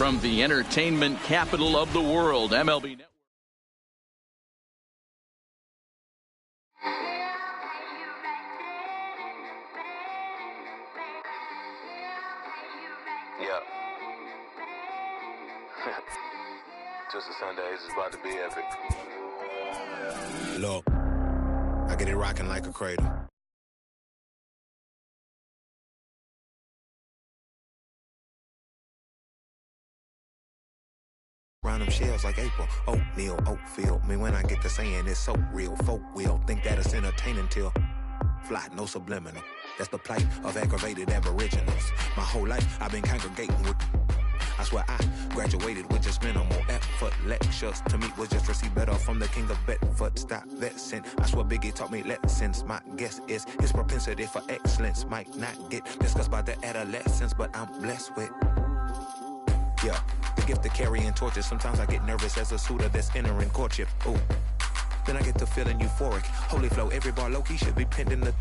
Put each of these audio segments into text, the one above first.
From the entertainment capital of the world, MLB Network. Yeah. Twisted Sundays is about to be epic. Look, I get it rocking like a cradle. Round them shells like April. Oatmeal, oatfield. Me when I get to saying it's so real. Folk will think that it's entertaining till fly, no subliminal. That's the plight of aggravated aboriginals. My whole life I've been congregating with. I swear I graduated with just minimal effort. Lectures to me was just receive better from the king of Bedford. Stop vexing. I swear Biggie taught me lessons. My guess is his propensity for excellence might not get discussed by the adolescents, but I'm blessed with. Yeah, the gift of carrying torches. Sometimes I get nervous as a suitor that's entering courtship. Ooh, then I get to feeling euphoric. Holy flow, every bar low-key should be pinned in the.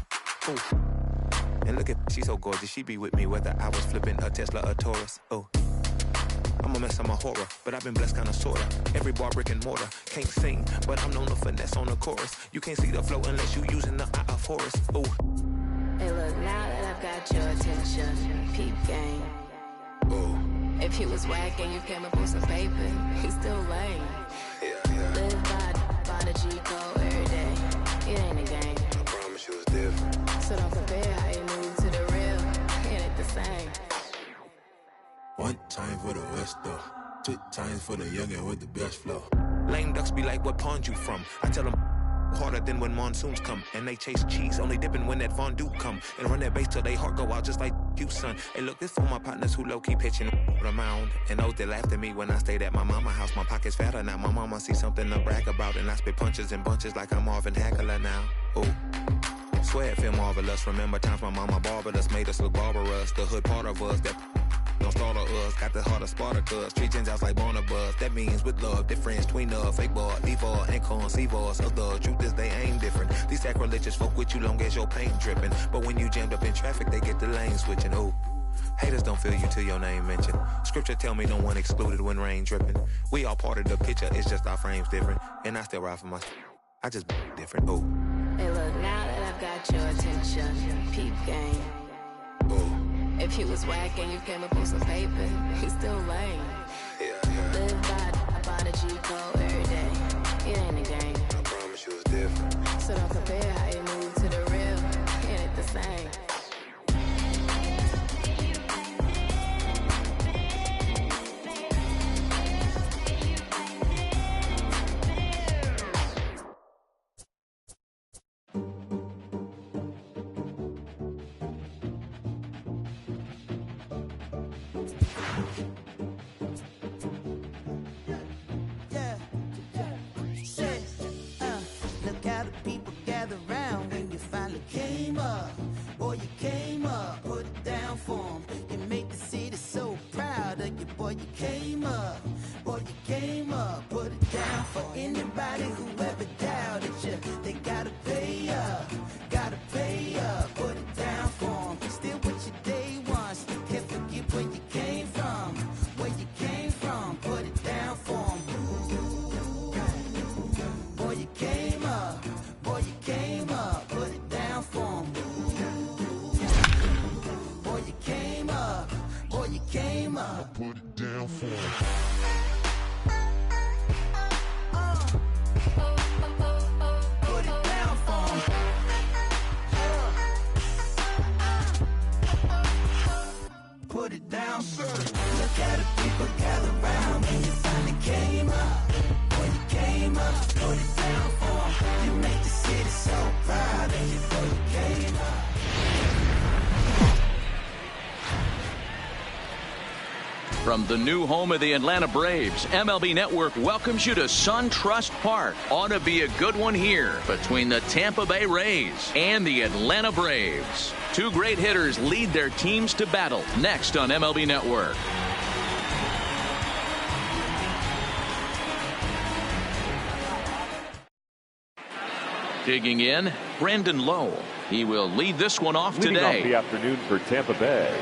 Ooh, and look at, she's so gorgeous. She be with me whether I was flipping a Tesla or Taurus. Ooh, I'm a mess, I'm a horror, but I've been blessed kinda sorta. Every bar brick and mortar, can't sing, but I'm known to finesse on the chorus. You can't see the flow unless you using the eye of Horus. Ooh. Hey look, now that I've got your attention, peep game. Ooh. If he was whack and you came up with some paper, he's still lame. Yeah. Live by the G code every day. It ain't a game. I promise you it's different. So don't compare how you move to the real. It ain't the same. One time for the West though, 2 times for the youngin' with the best flow. Lame ducks be like, what pond you from? I tell them harder than when monsoons come. And they chase cheese, only dipping when that fondue come. And run that bass till they heart go out just like you, son. Hey look, this for my partners who low-key pitching the mound. And those that laughed at me when I stayed at my mama house. My pocket's fatter now, my mama see something to brag about. And I spit punches and bunches like I'm Marvin Hagler now. Ooh. Swear it feel marvelous. Remember times my mama barbered us, made us look barbarous. The hood part of us that don't startle us, got the heart of Spartacus. Treat Gentiles like Barnabas. That means with love, difference between us, fake boy, evil, and conceive us. The truth is they ain't different. These sacrilegious folk with you long as your paint dripping. But when you jammed up in traffic, they get the lane switching. Ooh, haters don't feel you till your name mentioned. Scripture tell me no one excluded when rain dripping. We all part of the picture, it's just our frames different. And I still ride for my, I just different. Ooh. Hey look, now that I've got your attention, peep game. Ooh. If he was whack and you came up with some paper, he's still lame. Yeah. Live by the G code every day. It ain't a game. I promise you it's different. So don't compare how you move to the real. It ain't the same. Look how the people gather round when you finally came up. Boy, you came up, put it down for 'em. You made the city so proud of you. Boy, you came up. Boy, you came up, put it down for anybody who ever doubted you. They gotta pay up, put it down for 'em. Still with your day one, still can't forget where you came from. Where you came from, put it down for 'em. Boy, you came up, put it down for 'em. Boy, you came up, put it down for 'em. Put it down for 'em. Put it down, sir. Look how the people gather round when you finally came up. When you came up, put it down for 'em. You make the city so proud of you, boy, you came up. From the new home of the Atlanta Braves, MLB Network welcomes you to SunTrust Park. Ought to be a good one here between the Tampa Bay Rays and the Atlanta Braves. 2 great hitters lead their teams to battle next on MLB Network. Digging in, Brandon Lowe. He will lead this one off Leading today. off the afternoon for Tampa Bay,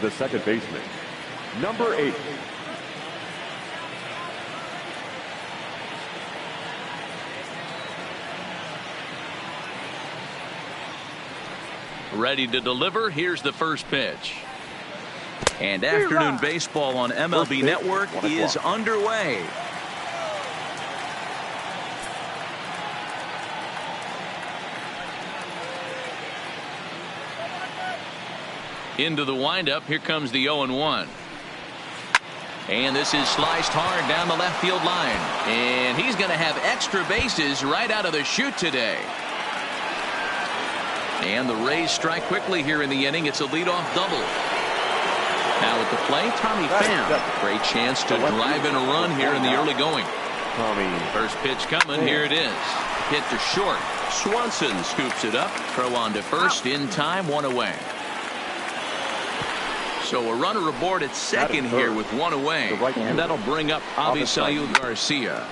the second baseman, number 8. Ready to deliver. Here's the first pitch. And afternoon baseball on MLB Network is underway. Into the windup. Here comes the 0-1. And this is sliced hard down the left field line. And he's going to have extra bases right out of the chute today. And the Rays strike quickly here in the inning. It's a leadoff double. Now at the plate, Tommy Pham. Great chance to drive in a run here in the early going. First pitch coming. Here it is. Hit to short. Swanson scoops it up. Throw on to first. In time. One away. So a runner aboard at second here with one away. And that'll bring up Avisail Garcia.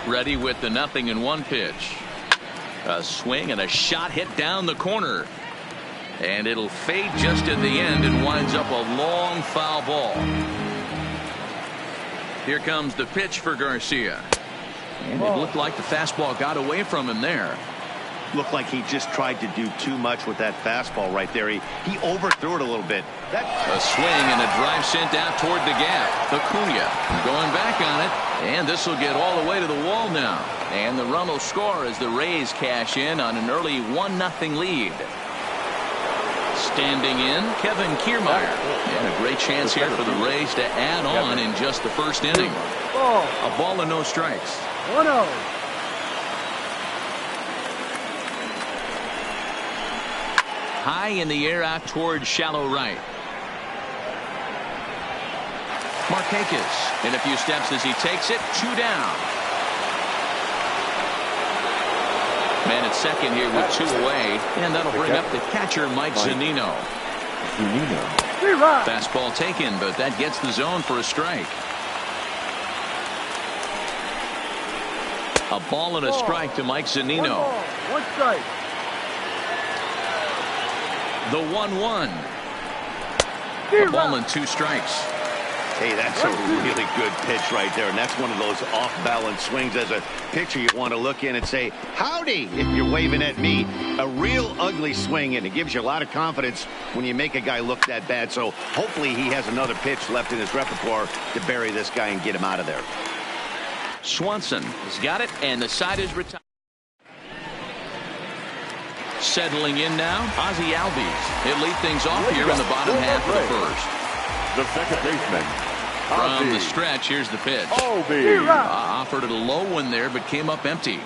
Ready with the 0-1 pitch. A swing and a shot hit down the corner. And it'll fade just at the end and winds up a long foul ball. Here comes the pitch for Garcia. And it looked like the fastball got away from him there. Looked like he just tried to do too much with that fastball right there. He overthrew it a little bit. A swing and a drive sent out toward the gap. Acuna going back on it. And this will get all the way to the wall now. And the run will score as the Rays cash in on an early 1-0 lead. Standing in, Kevin Kiermaier. And a great chance here for the Rays to add on in just the first inning. A ball and no strikes. 1-0. High in the air out toward shallow right. Markakis in a few steps as he takes it. 2 down. Man at second here with 2 away. And that'll bring up the catcher, Mike Zunino. Fastball taken, but that gets the zone for a strike. A ball and a strike to Mike Zunino. 1 strike. The 1-1. A ball and 2 strikes. Hey, that's a really good pitch right there. And that's one of those off-balance swings. As a pitcher, you want to look in and say, howdy, if you're waving at me. A real ugly swing, and it gives you a lot of confidence when you make a guy look that bad. So hopefully he has another pitch left in his repertoire to bury this guy and get him out of there. Swanson has got it, and the side is retired. Settling in now, Ozzie Albies. He'll lead things off here in the bottom half of the first. The second baseman. From the stretch, here's the pitch. Offered it a low one there, but came up empty.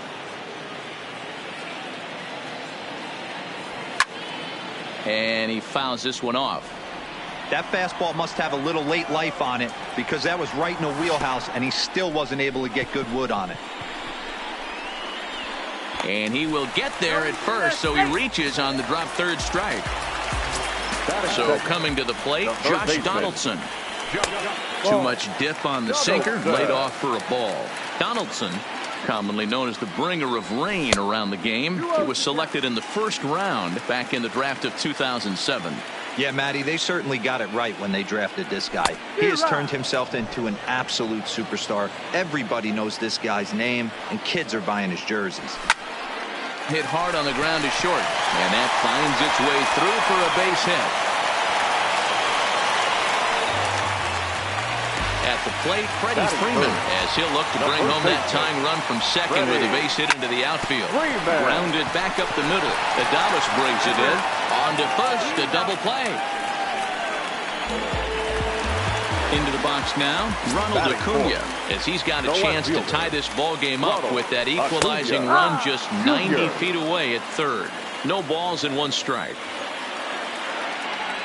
And he fouls this one off. That fastball must have a little late life on it, because that was right in the wheelhouse, and he still wasn't able to get good wood on it. And he will get there at first, so he reaches on the drop third strike. So coming to the plate, Josh Donaldson. Too much dip on the sinker, laid off for a ball. Donaldson, commonly known as the bringer of rain around the game. He was selected in the first round back in the draft of 2007. Yeah, Matty, they certainly got it right when they drafted this guy. He has turned himself into an absolute superstar. Everybody knows this guy's name, and kids are buying his jerseys. Hit hard on the ground to short, and that finds its way through for a base hit. At the plate, Freddie Freeman, as he'll look to bring home that tying run from second with a base hit into the outfield. Grounded back up the middle. Adames brings it in. On to first, a double play. Into the box now, Ronald Acuna, as he's got a chance to tie this ball game up with that equalizing run just 90 feet away at third. No balls and 1 strike.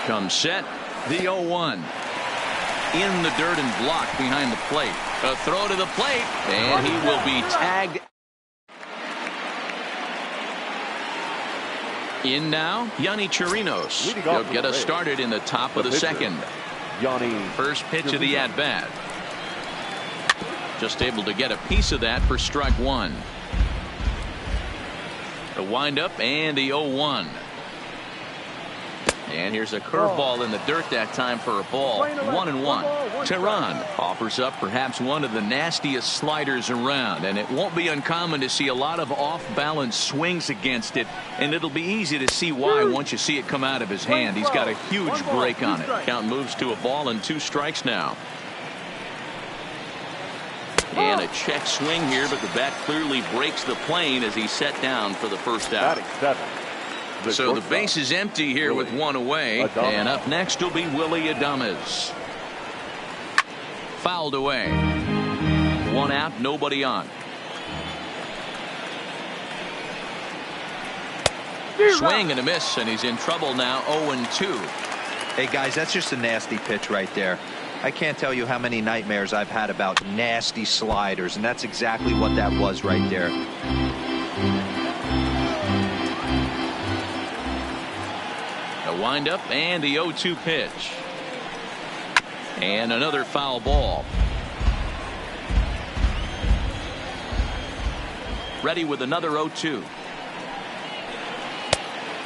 Comes set, the 0-1. In the dirt and blocked behind the plate. A throw to the plate, and he will be tagged. In now, Yonny Chirinos. He'll get us started in the top of the second. First pitch of the at-bat. Just able to get a piece of that for strike 1. The windup and the 0-1. And here's a curveball in the dirt that time for a ball. 1-1. Tehran offers up perhaps one of the nastiest sliders around, and it won't be uncommon to see a lot of off-balance swings against it, and it'll be easy to see why once you see it come out of his hand. He's got a huge break on it. Count moves to a ball and 2 strikes now. And a check swing here, but the bat clearly breaks the plane as he's set down for the first out. So the base is empty here with 1 away. And up next will be Willie Adames. Fouled away. 1 out, nobody on. Swing and a miss, and he's in trouble now. 0-2. Hey guys, that's just a nasty pitch right there. I can't tell you how many nightmares I've had about nasty sliders, and that's exactly what that was right there. A windup and the 0-2 pitch. And another foul ball. Ready with another 0-2.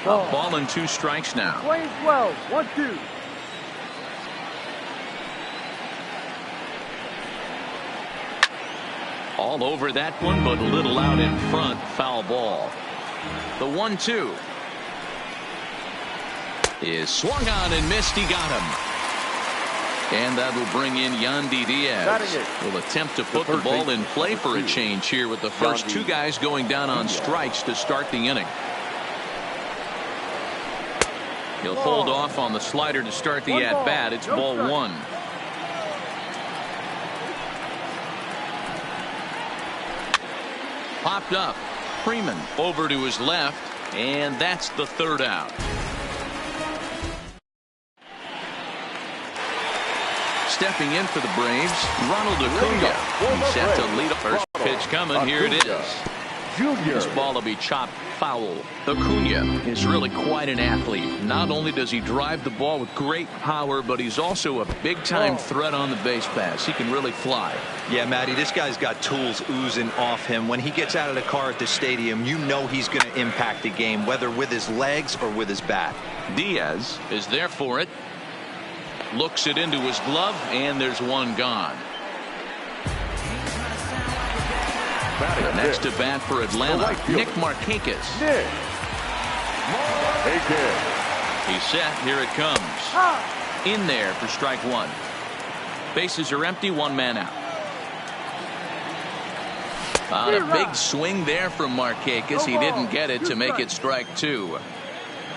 A ball and 2 strikes now. 12, 1-2. All over that one, but a little out in front. Foul ball. The 1-2 is swung on and missed. He got him. And that will bring in Yandy Diaz. Will attempt to put the ball in play for a change here with the first 2 guys going down on strikes to start the inning. He'll hold off on the slider to start the at-bat. It's ball 1. Popped up. Freeman over to his left, and that's the 3rd out. Stepping in for the Braves, Ronald Acuna. He's set to lead. First pitch coming. Here it is. This ball will be chopped foul. Acuna is really quite an athlete. Not only does he drive the ball with great power, but he's also a big-time threat on the base pass. He can really fly. Yeah, Matty, this guy's got tools oozing off him. When he gets out of the car at the stadium, you know he's going to impact the game, whether with his legs or with his bat. Diaz is there for it. Looks it into his glove, and there's 1 gone. The next to bat for Atlanta, Nick Markakis. He's set. Here it comes. In there for strike 1. Bases are empty. 1 man out. On a big swing there from Markakis. He didn't get it to make it strike 2.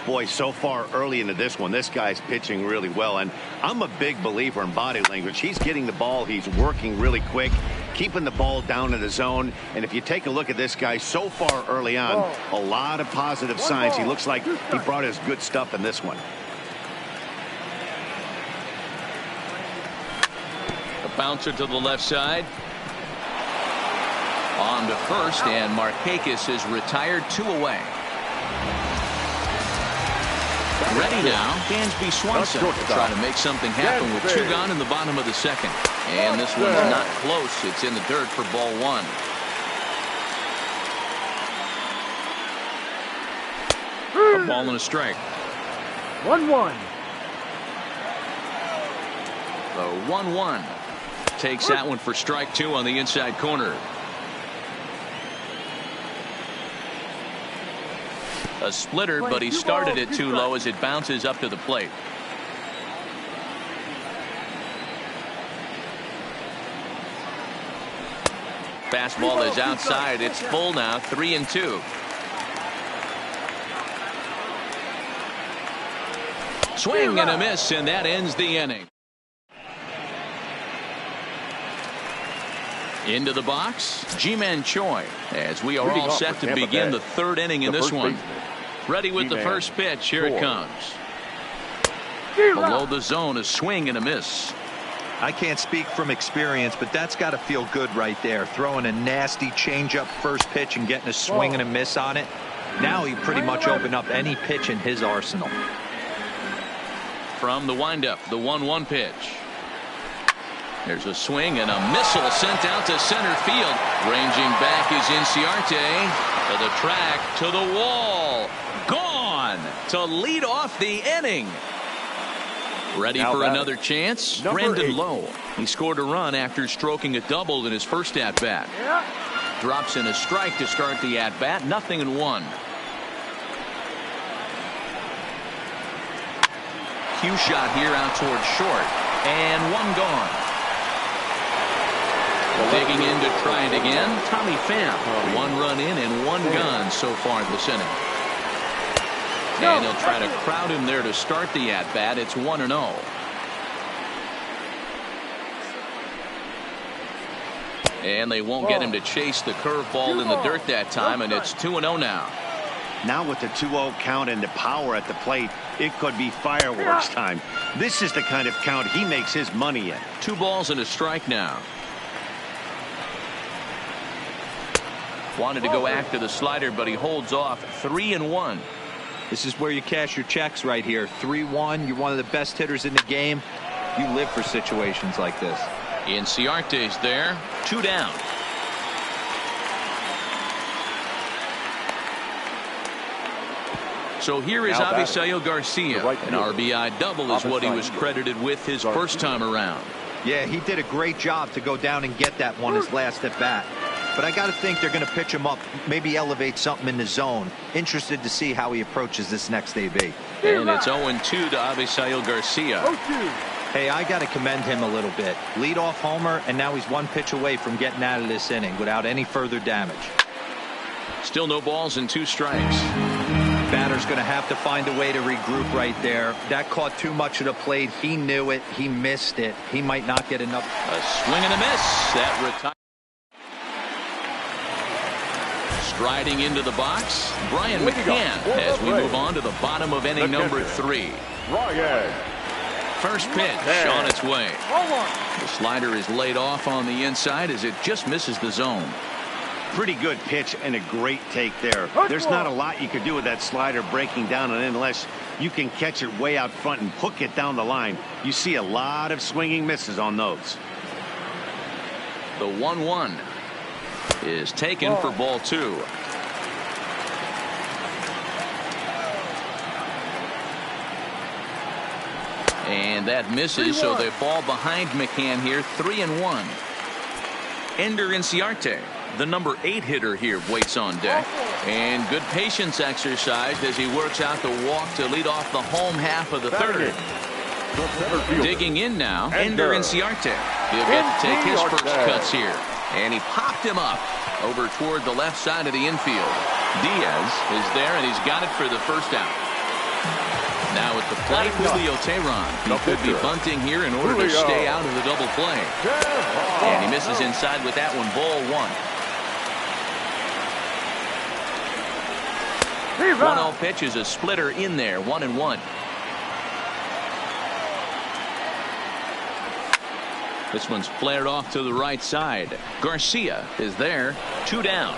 Boy, so far early into this one, this guy's pitching really well, and I'm a big believer in body language. He's getting the ball, he's working really quick, keeping the ball down in the zone, and if you take a look at this guy so far early on, a lot of positive signs. He looks like he brought his good stuff in this one. A bouncer to the left side. On to first, and Markakis is retired. 2 away. Ready now, Dansby Swanson to try to make something happen with 2 gone in the bottom of the 2nd. And this one's not close. It's in the dirt for ball 1. A ball and a strike. 1-1. The 1-1 takes that one for strike 2 on the inside corner. A splitter, but he started it too low as it bounces up to the plate. Fastball is outside. It's full now. 3-2. Swing and a miss, and that ends the inning. Into the box, Ji-Man Choi, as we are all set to begin the 3rd inning in this one. Ready with the first pitch. Here it comes. Below the zone, a swing and a miss. I can't speak from experience, but that's got to feel good right there. Throwing a nasty changeup first pitch and getting a swing and a miss on it. Now he pretty much opened up any pitch in his arsenal. From the windup, the 1-1 pitch. There's a swing and a missile sent out to center field. Ranging back is Inciarte. To the track, to the wall. Gone. to lead off the inning. Ready Now for batting, another chance? number Brendan 8. Lowe. He scored a run after stroking a double in his first at-bat. Drops in a strike to start the at-bat. 0-1. Cue shot here out towards short. And one gone. Digging in to try it again, Tommy Pham. 1 run in and 1 gone so far this inning. And they'll try to crowd him there to start the at-bat. It's 1-0. And they won't get him to chase the curveball in the dirt that time, and it's 2-0 now. Now with the 2-0 count and the power at the plate, it could be fireworks time. This is the kind of count he makes his money in. 2 balls and a strike now. Wanted to go after the slider, but he holds off. 3-1. This is where you cash your checks right here. 3-1. You're one of the best hitters in the game. You live for situations like this. Inciarte's there. 2 down. So here is Avisail Garcia. An RBI double is what he was credited with his first time around. Yeah, he did a great job to go down and get that one his last at bat. But I got to think they're going to pitch him up, maybe elevate something in the zone. Interested to see how he approaches this next AB. And it's 0-2 to Avisail Garcia. Hey, I got to commend him a little bit. Leadoff homer, and now he's 1 pitch away from getting out of this inning without any further damage. Still no balls and 2 strikes. Batter's going to have to find a way to regroup right there. That caught too much of the plate. He knew it. He missed it. He might not get enough. A swing and a miss. That retires. Striding into the box, Brian McCann, as we move on to the bottom of inning number 3. First pitch on its way. The slider is laid off on the inside as it just misses the zone. Pretty good pitch and a great take there. There's not a lot you could do with that slider breaking down and in unless you can catch it way out front and hook it down the line. You see a lot of swinging misses on those. The 1-1 is taken for ball 2. And that misses, so they fall behind McCann here. 3-1. Ender Inciarte, the number 8 hitter here, waits on deck. And good patience exercised as he works out the walk to lead off the home half of the 3rd. Digging in now, Ender Inciarte. He'll get to take his first cuts here. And he popped him up over toward the left side of the infield. Diaz is there, and he's got it for the first out. Now at the plate, Julio Teheran. He could be bunting here in order to stay out of the double play. And he misses inside with that one. Ball 1. 1-0 pitch is a splitter in there. 1-1. This one's flared off to the right side. Garcia is there. 2 down.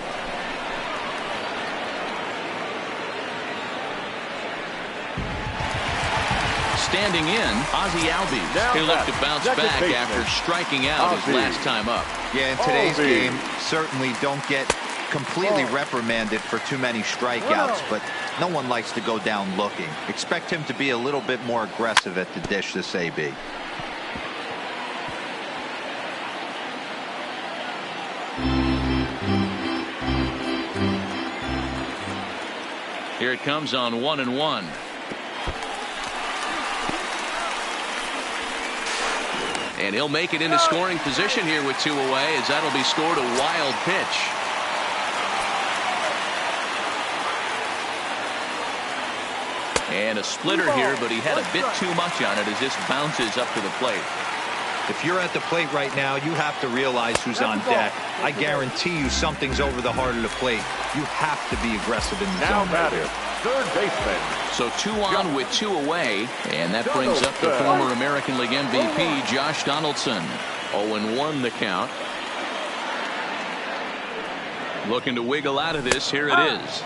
Standing in, Ozzie Albies. He looked to bounce back after striking out his last time up. Yeah, in today's game, certainly don't get completely reprimanded for too many strikeouts, but no one likes to go down looking. Expect him to be a little bit more aggressive at the dish this AB. Here it comes on 1-1. And he'll make it into scoring position here with 2 away, as that'll be scored. A wild pitch. And a splitter here, but he had a bit too much on it as this bounces up to the plate. If you're at the plate right now, you have to realize who's on deck. I guarantee you something's over the heart of the plate. You have to be aggressive in the zone. Third baseman. So 2 on with 2 away, and that brings up the former American League MVP, Josh Donaldson. 0-1 the count. Looking to wiggle out of this. Here it is.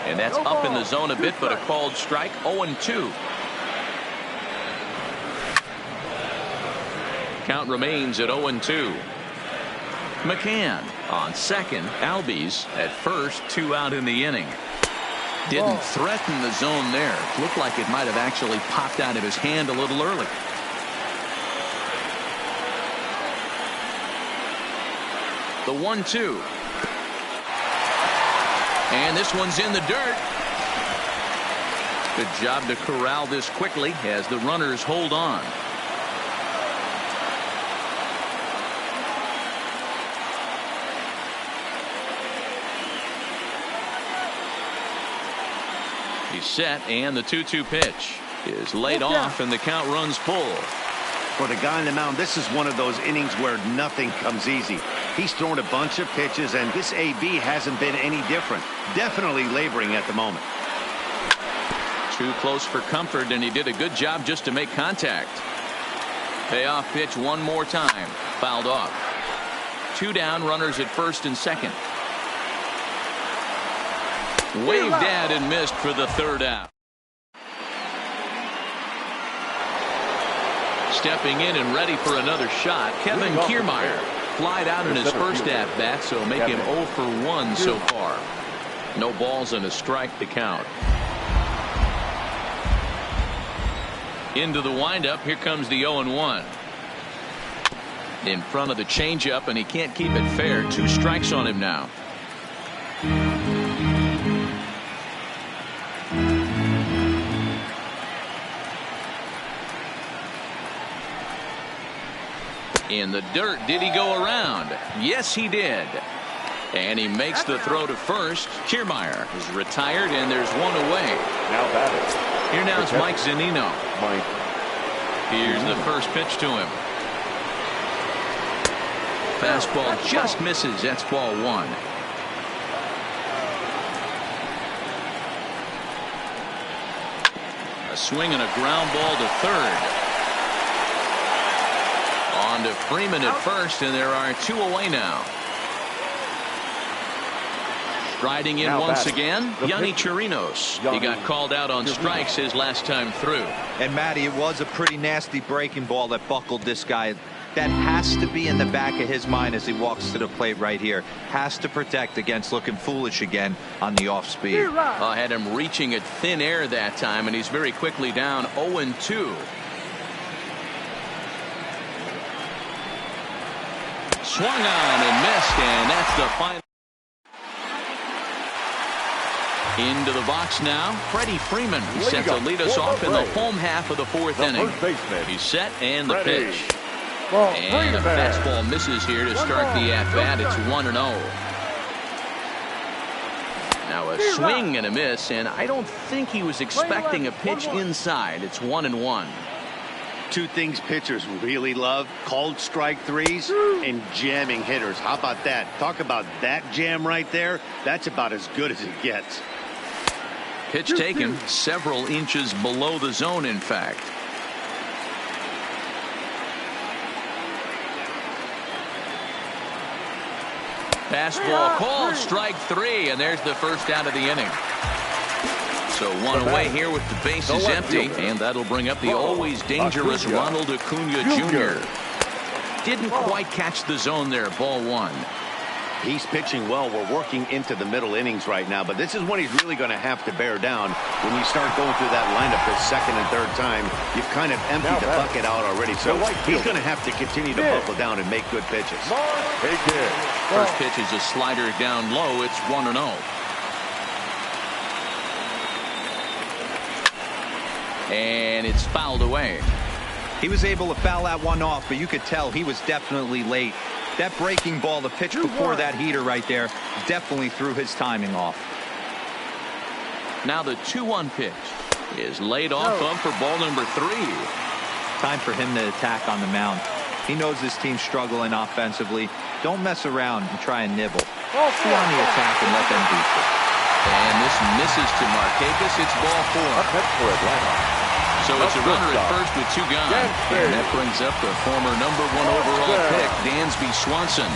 And that's up in the zone a bit, but a called strike. 0-2. Count remains at 0-2. McCann on second. Albies at first. 2 out in the inning. Didn't threaten the zone there. Looked like it might have actually popped out of his hand a little early. The 1-2. And this one's in the dirt. Good job to corral this quickly as the runners hold on. He's set, and the 2-2 pitch is laid off, and the count runs full. For the guy on the mound, this is one of those innings where nothing comes easy. He's thrown a bunch of pitches, and this AB hasn't been any different. Definitely laboring at the moment. Too close for comfort, and he did a good job just to make contact. Payoff pitch one more time. Fouled off. 2 down, runners at first and second. Waved at and missed for the 3rd out. Stepping in and ready for another shot, Kevin Kiermaier. Flied out in his first at-bat, so make him 0 for 1 so far. No balls and a strike to count. Into the windup, here comes the 0-1. In front of the changeup, and he can't keep it fair. 2 strikes on him now. In the dirt, did he go around? Yes, he did. And he makes the throw to first. Kiermaier is retired, and there's one away. Now batting. Here now is Mike Zunino. Here's the first pitch to him. Fastball just misses. That's ball 1. A swing and a ground ball to third. On to Freeman at first, and there are 2 away now. Striding in once again, Yonny Chirinos. He got called out on strikes his last time through. And Matty, it was a pretty nasty breaking ball that buckled this guy. That has to be in the back of his mind as he walks to the plate right here. Has to protect against looking foolish again on the off speed. Had him reaching at thin air that time, and he's very quickly down 0-2. Swung on and missed, and that's the final. Into the box now, Freddie Freeman set to lead us off in the home half of the 4th inning. He's set, and the pitch. And a fastball misses here to start the at-bat. It's 1-0. Now a swing and a miss, and I don't think he was expecting a pitch inside. It's 1-1. 2 things pitchers really love: called strike threes and jamming hitters. How about that? Talk about that jam right there. That's about as good as it gets. Pitch taken several inches below the zone, in fact. Fastball called, strike 3, and there's the first out of the inning. So 1 away here with the bases empty, and that'll bring up the always dangerous Ronald Acuna Jr. Didn't quite catch the zone there. Ball 1. He's pitching well. We're working into the middle innings right now, but this is when he's really going to have to bear down. When you start going through that lineup the second and third time, you've kind of emptied the bucket out already, so he's going to have to continue to buckle down and make good pitches. First pitch is a slider down low. It's 1-0. And it's fouled away. He was able to foul that one off, but you could tell he was definitely late. That breaking ball, the pitch before that heater right there, definitely threw his timing off. Now the 2-1 pitch is laid off for ball number 3. Time for him to attack on the mound. He knows his team's struggling offensively. Don't mess around and try and nibble. Stay on the attack and let them beat you. And this misses to Markakis. It's ball 4. So it's a runner at first with 2 gone. And that brings up the former number 1 overall pick, Dansby Swanson.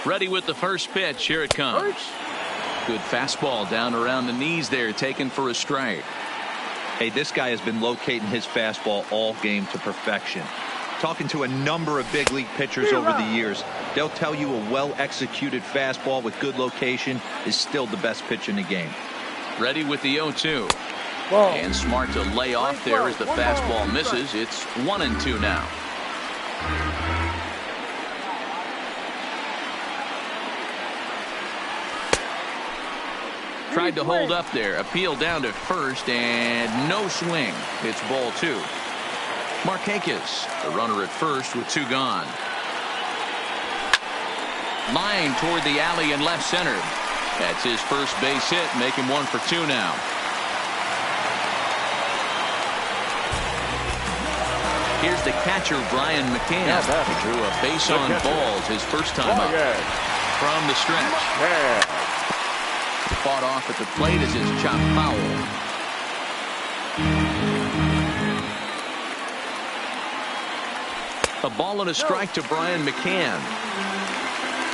Ready with the first pitch. Here it comes. Good fastball down around the knees there, taken for a strike. Hey, this guy has been locating his fastball all game to perfection. Talking to a number of big league pitchers over the years, they'll tell you a well-executed fastball with good location is still the best pitch in the game. Ready with the 0-2. And smart to lay off there as the fastball misses. It's 1-2 now. Tried to hold up there. Appeal down to first and no swing. It's ball 2. Markakis, the runner at first with 2 gone. Line toward the alley and left center. That's his first base hit, making 1 for 2 now. Here's the catcher, Brian McCann. He drew a base on balls his first time up. From the stretch. Fought off at the plate as his chop foul. A ball and a strike to Brian McCann.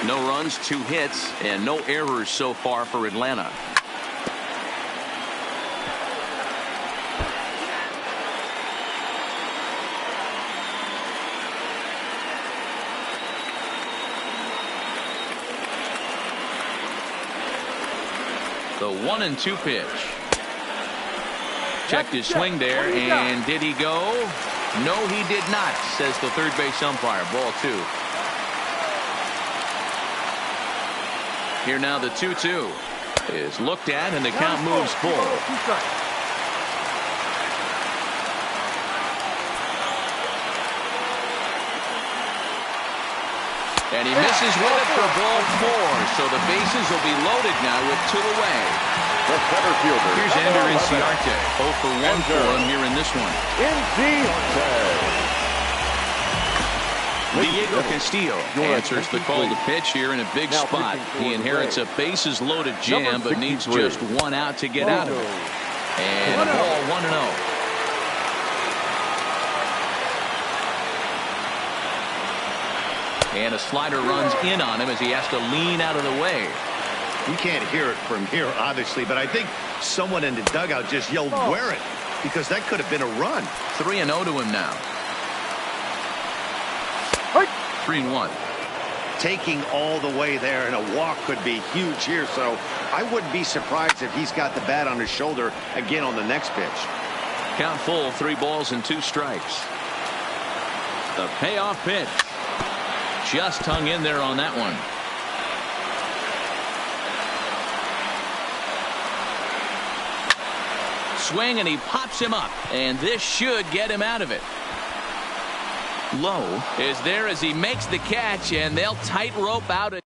No runs, 2 hits, and no errors so far for Atlanta. The 1-2 pitch. Checked his swing there, and did he go? No, he did not, says the third base umpire. Ball 2. Here now the 2-2 is looked at, and the count moves full. And he misses with it for ball 4. So the bases will be loaded now with 2 away. The center fielder. Here's Ender Inciarte. 0 for 1 for him here in this one. Diego Castillo answers the call to pitch here in a big spot. He inherits a bases loaded jam, but needs just 1 out to get out of it. And a ball 1-0. And a slider runs in on him as he has to lean out of the way. You can't hear it from here, obviously, but I think someone in the dugout just yelled, "Wear it," because that could have been a run. 3-0 to him now. 3-1. Taking all the way there, and a walk could be huge here, so I wouldn't be surprised if he's got the bat on his shoulder again on the next pitch. Count full, 3 balls and 2 strikes. The payoff pitch. Just hung in there on that one. Swing, and he pops him up, and this should get him out of it. Low is there as he makes the catch, and they'll tightrope out it.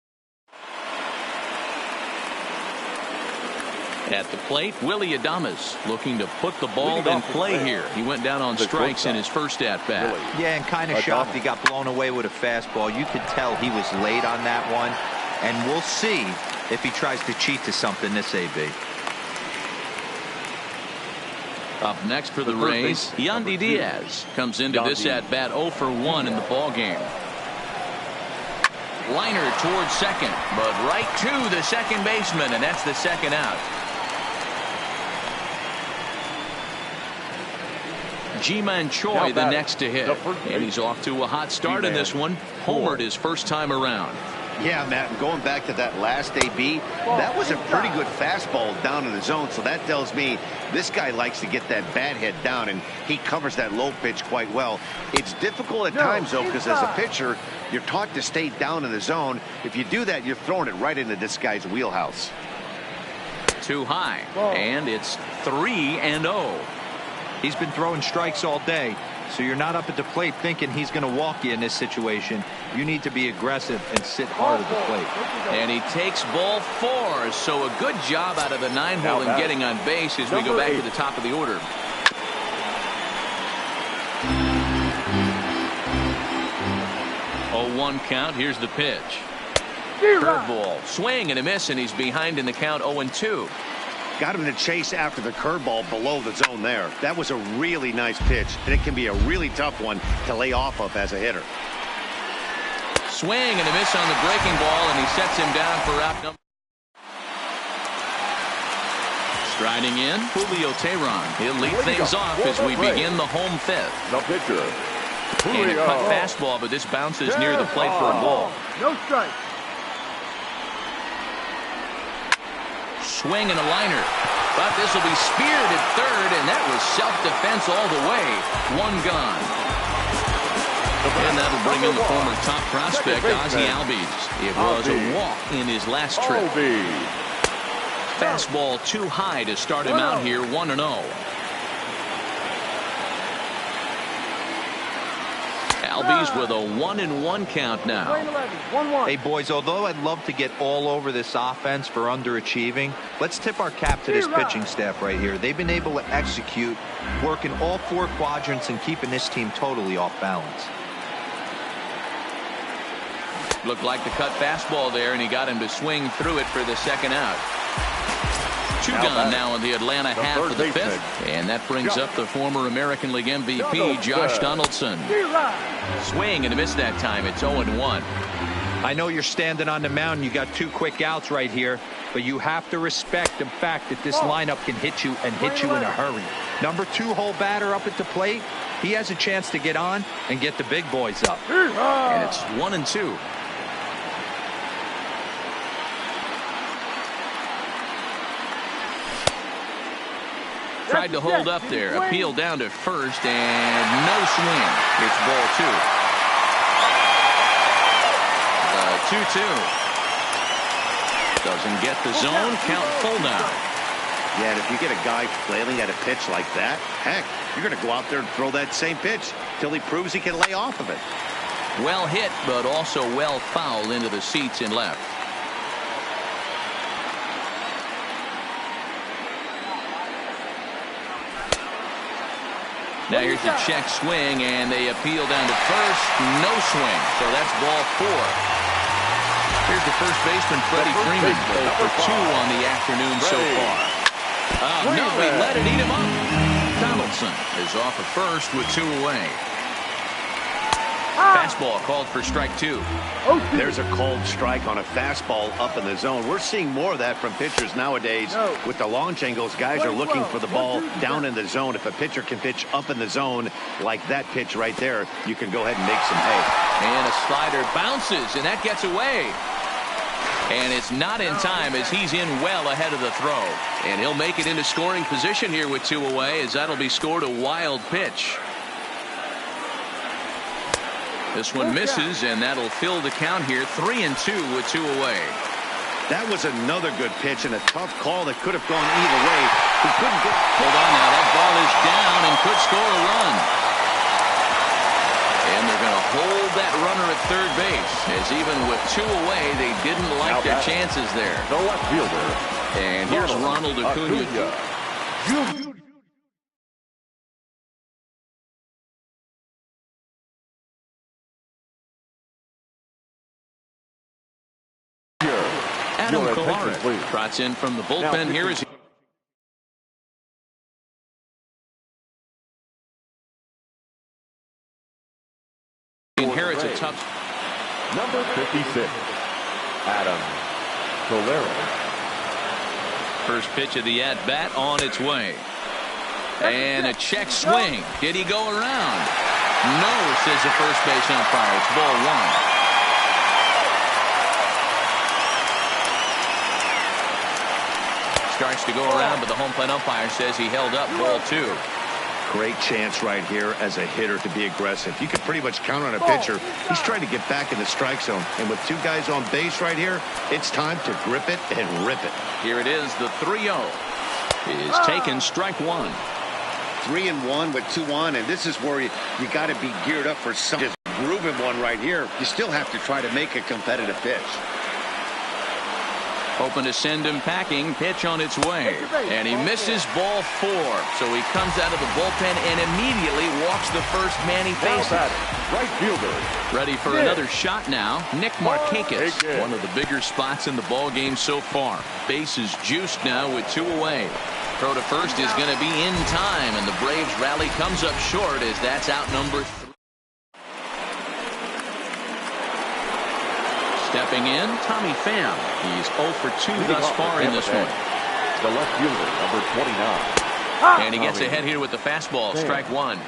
At the plate, Willie Adames looking to put the ball in play here. He went down on strikes in his first at-bat. Yeah, and kind of shocked he got blown away with a fastball. You could tell he was late on that one, and we'll see if he tries to cheat to something this AB. Up next for the Rays, Yandy Diaz comes into this at-bat 0 for 1 in the ballgame. Liner towards second, but right to the second baseman, and that's the second out. Ji-Man Choi the next to hit, and he's off to a hot start in this one. Homered his first time around. Yeah, Matt, and going back to that last AB, that was a pretty good fastball down in the zone, so that tells me this guy likes to get that bat head down, and he covers that low pitch quite well. It's difficult at times, though, because as a pitcher, you're taught to stay down in the zone. If you do that, you're throwing it right into this guy's wheelhouse. Too high, and it's 3-0. He's been throwing strikes all day, so you're not up at the plate thinking he's going to walk you in this situation. You need to be aggressive and sit hard at the plate. And he takes ball 4, so a good job out of the 9-hole in getting on base as we go back to the top of the order. Oh, 1 count. Here's the pitch. Curveball, swing and a miss, and he's behind in the count 0-2. Got him to chase after the curveball below the zone there. That was a really nice pitch, and it can be a really tough one to lay off of as a hitter. Swing and a miss on the breaking ball, and he sets him down for out number. Striding in, Julio Teheran. He'll lead things off as we begin the home fifth. The pitcher, And a cut fastball, but this bounces near the plate for a ball. No strike. Swing and a liner. But this will be speared at third, and that was self-defense all the way. One gone. And that'll bring in the former top prospect, Ozzie Albies. It was a walk in his last trip. Fastball too high to start him out here 1-0. Albies with a 1-1 count now. Hey, boys, although I'd love to get all over this offense for underachieving, let's tip our cap to this pitching staff right here. They've been able to execute, working all four quadrants and keeping this team totally off balance. Looked like the cut fastball there, and he got him to swing through it for the second out. Two gone now in the Atlanta half of the fifth. And that brings up the former American League MVP, Josh Donaldson. Swing and a miss that time. It's 0-1. I know you're standing on the mound. You got two quick outs right here, but you have to respect the fact that this lineup can hit you and hit you in a hurry. Number 2 hole batter up at the plate. He has a chance to get on and get the big boys up. And it's 1-2. Tried to hold up there. Appeal down to first, and no swing. It's ball 2. The 2-2. Doesn't get the zone. Count full now. Yeah, and if you get a guy flailing at a pitch like that, heck, you're going to go out there and throw that same pitch till he proves he can lay off of it. Well hit, but also well fouled into the seats in left. Now here's the check swing, and they appeal down to first. No swing, so that's ball 4. Here's the first baseman, Freddie Freeman, 0 for 2 on the afternoon so far. No, he let it eat him up. Donaldson is off at first with 2 away. Fastball called for strike 2. There's a called strike on a fastball up in the zone. We're seeing more of that from pitchers nowadays. With the launch angles, guys are looking for the ball down in the zone. If a pitcher can pitch up in the zone like that pitch right there, you can go ahead and make some hay. And a slider bounces, and that gets away. And it's not in time as he's in well ahead of the throw. And he'll make it into scoring position here with 2 away, as that'll be scored a wild pitch. This one misses, and that'll fill the count here. 3-2 with 2 away. That was another good pitch and a tough call that could have gone either way. He couldn't get. Hold on now. That ball is down and could score a run. And they're going to hold that runner at third base, as even with 2 away, they didn't like their chances there. The left fielder. And here's Ronald Acuna. Adam Kolarek trots in from the bullpen. Here is he inherits a tough. Number 56, Adam Kolarek. First pitch of the at-bat on its way. And a check swing. Did he go around? No, says the first base umpire. It's ball 1. Starts to go around, but the home plate umpire says he held up. Ball 2. Great chance right here as a hitter to be aggressive. You can pretty much count on a pitcher. He's trying to get back in the strike zone. And with 2 guys on base right here, it's time to grip it and rip it. Here it is. The 3-0 is taken. Strike 1. 3-1 with 2 on. And this is where you got to be geared up for some just grooving one right here. You still have to try to make a competitive pitch. Hoping to send him packing. Pitch on its way. And he misses ball 4. So he comes out of the bullpen and immediately walks the first man he faces. Right fielder. Ready for another shot now. Nick Markakis. One of the bigger spots in the ball game so far. Base is juiced now with 2 away. Throw to first is going to be in time. And the Braves rally comes up short as that's out number 3. Stepping in, Tommy Pham. He's 0 for 2 thus far in this one. The left fielder, number 29. And he gets ahead here with the fastball. Strike one.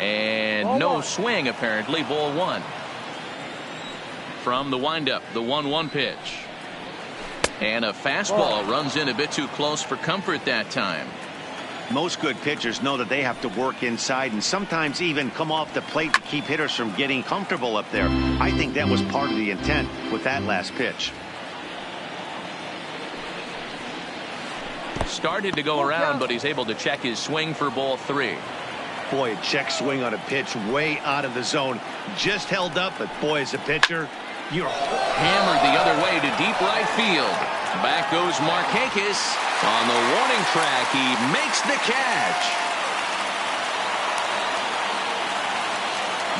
And no swing, apparently. Ball one. From the windup, the 1-1 pitch. And a fastball runs in a bit too close for comfort that time. Most good pitchers know that they have to work inside and sometimes even come off the plate to keep hitters from getting comfortable up there. I think that was part of the intent with that last pitch. Started to go around, but he's able to check his swing for ball three. Boy, a check swing on a pitch way out of the zone. Just held up, but boy, as a pitcher, you're hammered the other way to deep right field. Back goes Markakis. On the warning track, he makes the catch.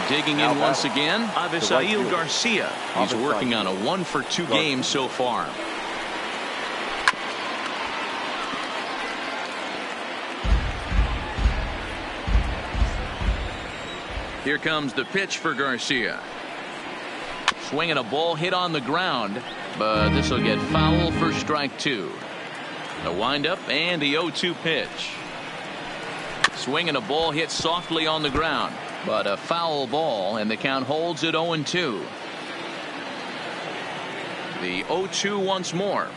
Digging in once again, Avisail Garcia. He's working on a 1 for 2 game so far. Here comes the pitch for Garcia. Swinging a ball hit on the ground, but this will get foul for strike two. The windup and the 0-2 pitch. Swinging a ball hit softly on the ground, but a foul ball, and the count holds at 0-2. The 0-2 once more.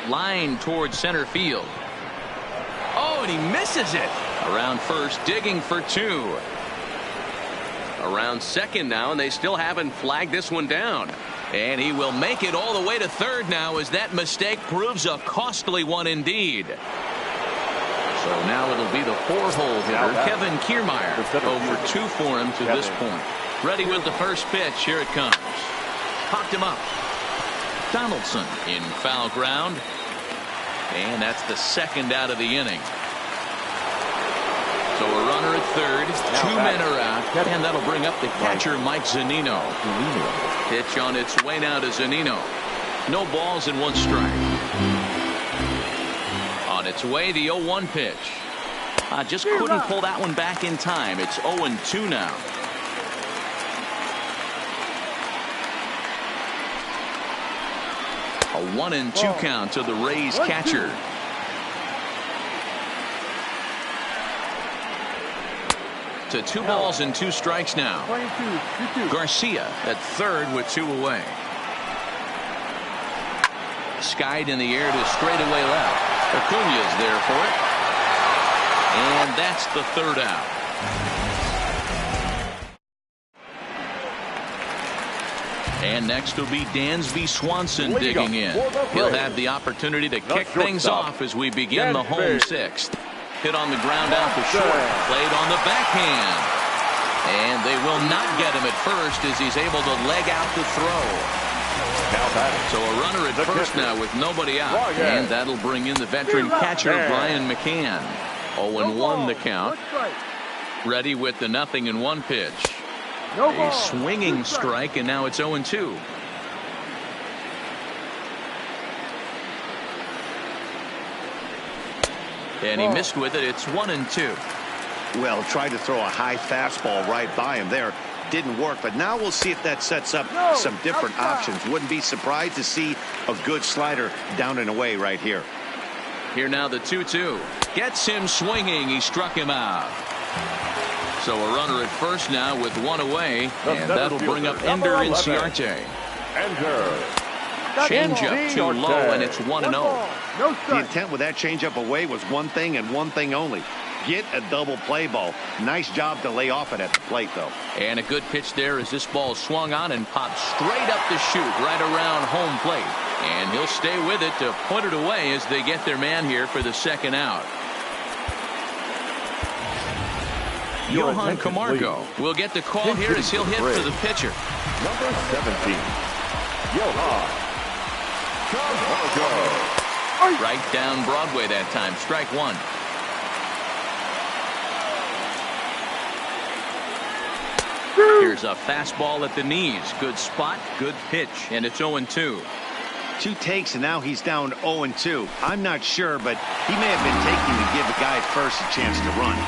Line towards center field. Oh, and he misses it. Around first, digging for two. Around second now, and they still haven't flagged this one down. And he will make it all the way to third now, as that mistake proves a costly one indeed. So now it'll be the 4-hole hitter, Kevin Kiermaier. 0 for 2 for him to this point. Ready with the first pitch. Here it comes. Popped him up. Donaldson in foul ground. And that's the second out of the inning. So a runner at third, 2 men are out, and that'll bring up the catcher, Mike Zunino. Pitch on its way now to Zunino. No balls and 1 strike. On its way, the 0-1 pitch. Just couldn't pull that one back in time. It's 0-2 now. A 1-2 count to the Rays catcher. To 2 balls and 2 strikes now. Garcia at third with 2 away. Skied in the air to straightaway left. Acuña's there for it. And that's the third out. And next will be Dansby Swanson digging in. He'll have the opportunity to kick things off as we begin the home 6th. Hit on the ground out to short. Played on the backhand. And they will not get him at first as he's able to leg out the throw. So a runner at first now with nobody out. And that'll bring in the veteran catcher, Brian McCann. 0-1 the count. Ready with the 0-1 pitch. A swinging strike, and now it's 0-2. And he missed with it. It's 1-2. Well, tried to throw a high fastball right by him there. Didn't work, but now we'll see if that sets up some different options. Wouldn't be surprised to see a good slider down and away right here. Here now the 2-2. Gets him swinging. He struck him out. So a runner at first now with 1 away, and that'll bring up Ender Inciarte. Changeup too low, and it's 1-0. The intent with that changeup away was one thing and one thing only. Get a double play ball. Nice job to lay off it at the plate, though. And a good pitch there as this ball swung on and popped straight up the chute right around home plate. And he'll stay with it to put it away as they get their man here for the second out. Johan Camargo will get the call here as he'll hit for the pitcher. Number 17, Johan Camargo. Right down Broadway that time. Strike one. Here's a fastball at the knees. Good spot, good pitch, and it's 0-2. 2 takes, and now he's down 0-2. I'm not sure, but he may have been taking to give the guy at first a chance to run.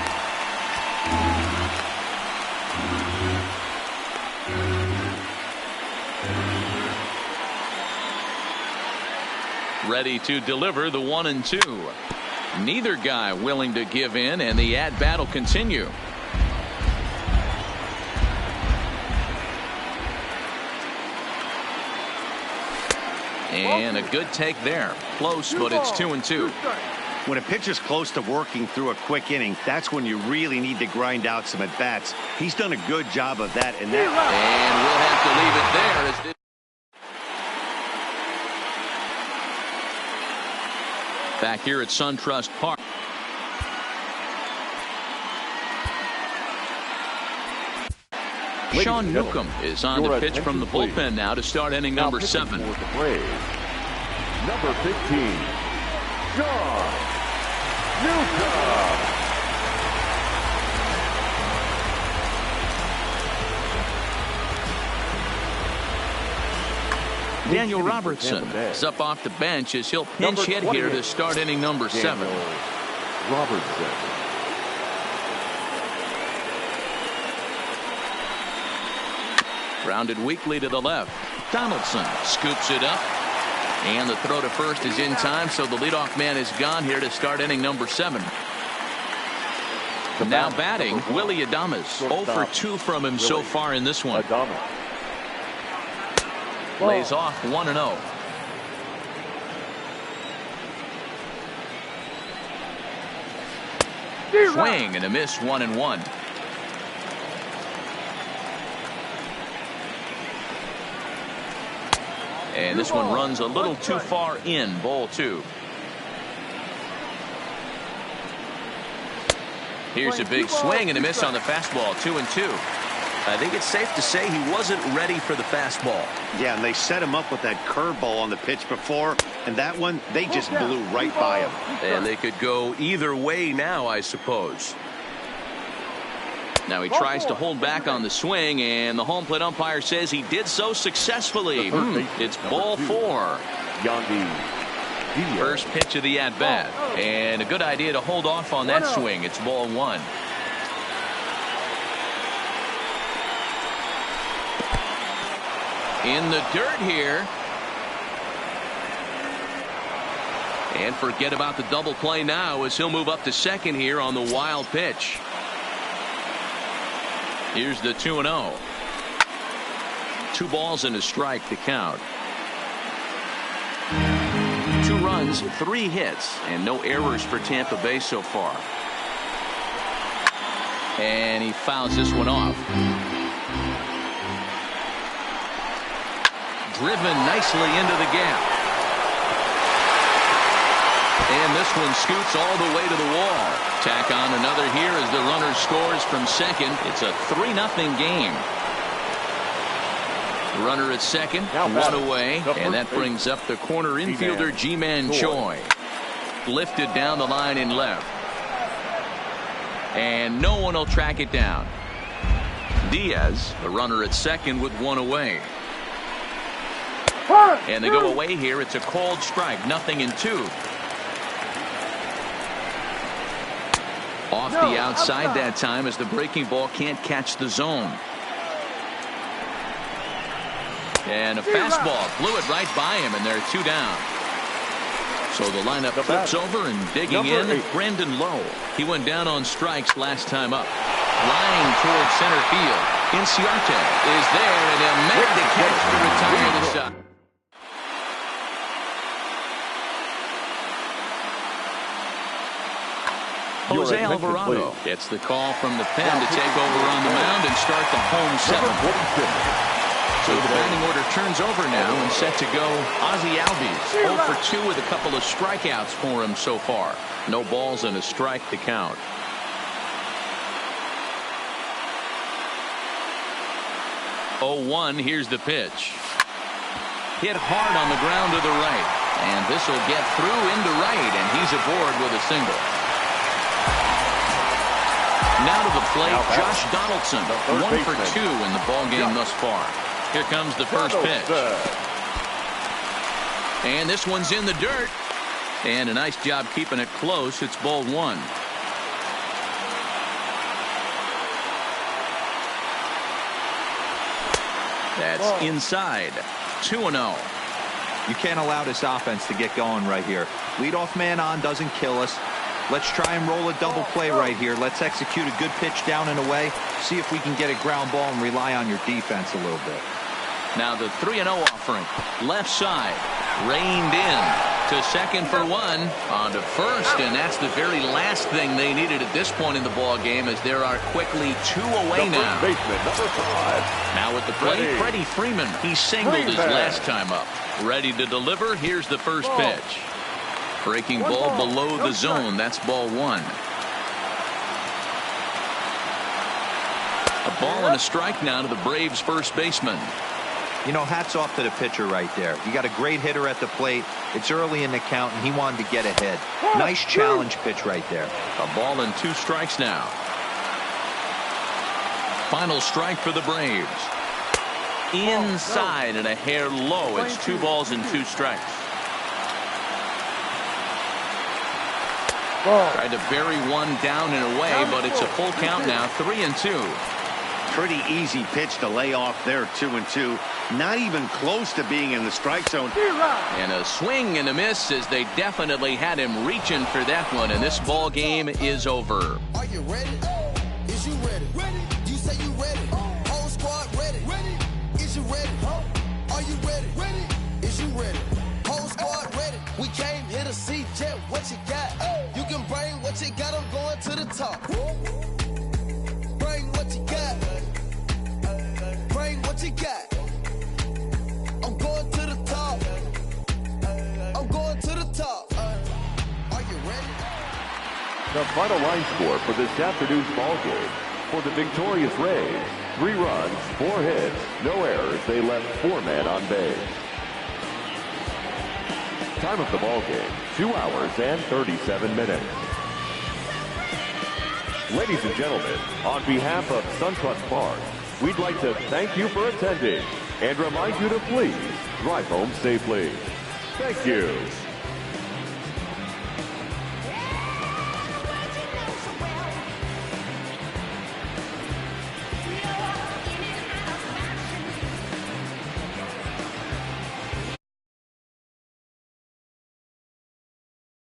Ready to deliver the 1-2. Neither guy willing to give in, and the at-bat will continue. And a good take there. Close, but it's 2-2. When a pitcher's close to working through a quick inning, that's when you really need to grind out some at-bats. He's done a good job of that. And we'll have to leave it there. Back here at SunTrust Park. Sean Newcomb is on the pitch from the bullpen now to start inning number 7. Number 15, Sean Newcomb. Daniel Robertson is up off the bench as he'll pinch hit here to start inning number 7. Robertson. Grounded weakly to the left. Donaldson scoops it up. And the throw to first is in time, so the leadoff man is gone here to start inning number 7. Now batting, Willie Adames. 0 for 2 from him so far in this one. Lays off 1-0. Swing and a miss, 1-1. And this one runs a little too far in, ball 2. Here's a big swing and a miss on the fastball, 2-2. I think it's safe to say he wasn't ready for the fastball. Yeah, and they set him up with that curveball on the pitch before, and that one, they just blew right by him. And they could go either way now, I suppose. Now he tries to hold back on the swing, and the home plate umpire says he did so successfully. It's ball 4. First pitch of the at-bat, and a good idea to hold off on that swing. It's ball 1. In the dirt here. And forget about the double play now as he'll move up to second here on the wild pitch. Here's the 2-0. 2 balls and a strike to count. 2 runs, 3 hits, and no errors for Tampa Bay so far. And he fouls this one off. Driven nicely into the gap. And this one scoots all the way to the wall. Tack on another here as the runner scores from second. It's a 3-0 game. Runner at second, 1 away, and that brings up the corner infielder G-Man Choi. Lifted down the line in left. And no one will track it down. Diaz, the runner at second with 1 away. And they go away here. It's a called strike, 0-2. Off the outside that time as the breaking ball can't catch the zone. And a fastball blew it right by him, and they're 2 down. So the lineup flips over, and digging in, Brandon Lowe. He went down on strikes last time up. Flying towards center field. Inciarte is there, and he'll make the catch to retire the shot. Jose Alvarado gets the call from the pen to take over on the mound and start the home 7th. So the batting order turns over now and set to go Ozzie Albies. 0 for 2 with a couple of strikeouts for him so far. No balls and a strike to count. Oh, 1, here's the pitch. Hit hard on the ground to the right. And this will get through into right, and he's aboard with a single. Now to the plate, Josh Donaldson, 1 for 2 in the ballgame thus far. Here comes the first pitch. And this one's in the dirt. And a nice job keeping it close. It's ball 1. That's inside. 2-0. You can't allow this offense to get going right here. Leadoff man on doesn't kill us. Let's try and roll a double play right here. Let's execute a good pitch down and away. See if we can get a ground ball and rely on your defense a little bit. Now the 3-0 offering. Left side. Reined in. To second for one. On to first. And that's the very last thing they needed at this point in the ball game, as there are quickly 2 away now. Baseman, number 5. Now at the plate, Freddie Freeman. He singled his last time up. Ready to deliver. Here's the first pitch. Breaking ball below the zone. That's ball 1. A ball and a strike now to the Braves first baseman. You know, hats off to the pitcher right there. You got a great hitter at the plate. It's early in the count, and he wanted to get ahead. Nice challenge pitch right there. A ball and 2 strikes now. Final strike for the Braves. Inside and a hair low. It's 2 balls and 2 strikes. Tried to bury one down and away, but it's a full count now. 3-2. Pretty easy pitch to lay off there. 2-2. Not even close to being in the strike zone. And a swing and a miss, as they definitely had him reaching for that one, and this ball game is over. Are you ready? Is you ready? You say you ready. Whole squad ready. Is you ready? Are you ready? Is you ready? Whole squad ready. We came here to see Jet. What you got? You can bring what you got. I'm going to the top. Bring what you got. Bring what you got. I'm going to the top. I'm going to the top. Are you ready? The final line score for this afternoon's ball game. For the victorious Rays, 3 runs, 4 hits, no errors. They left 4 men on base. Time of the ball game, 2 hours and 37 minutes. Ladies and gentlemen, on behalf of SunTrust Park, we'd like to thank you for attending and remind you to please drive home safely. Thank you.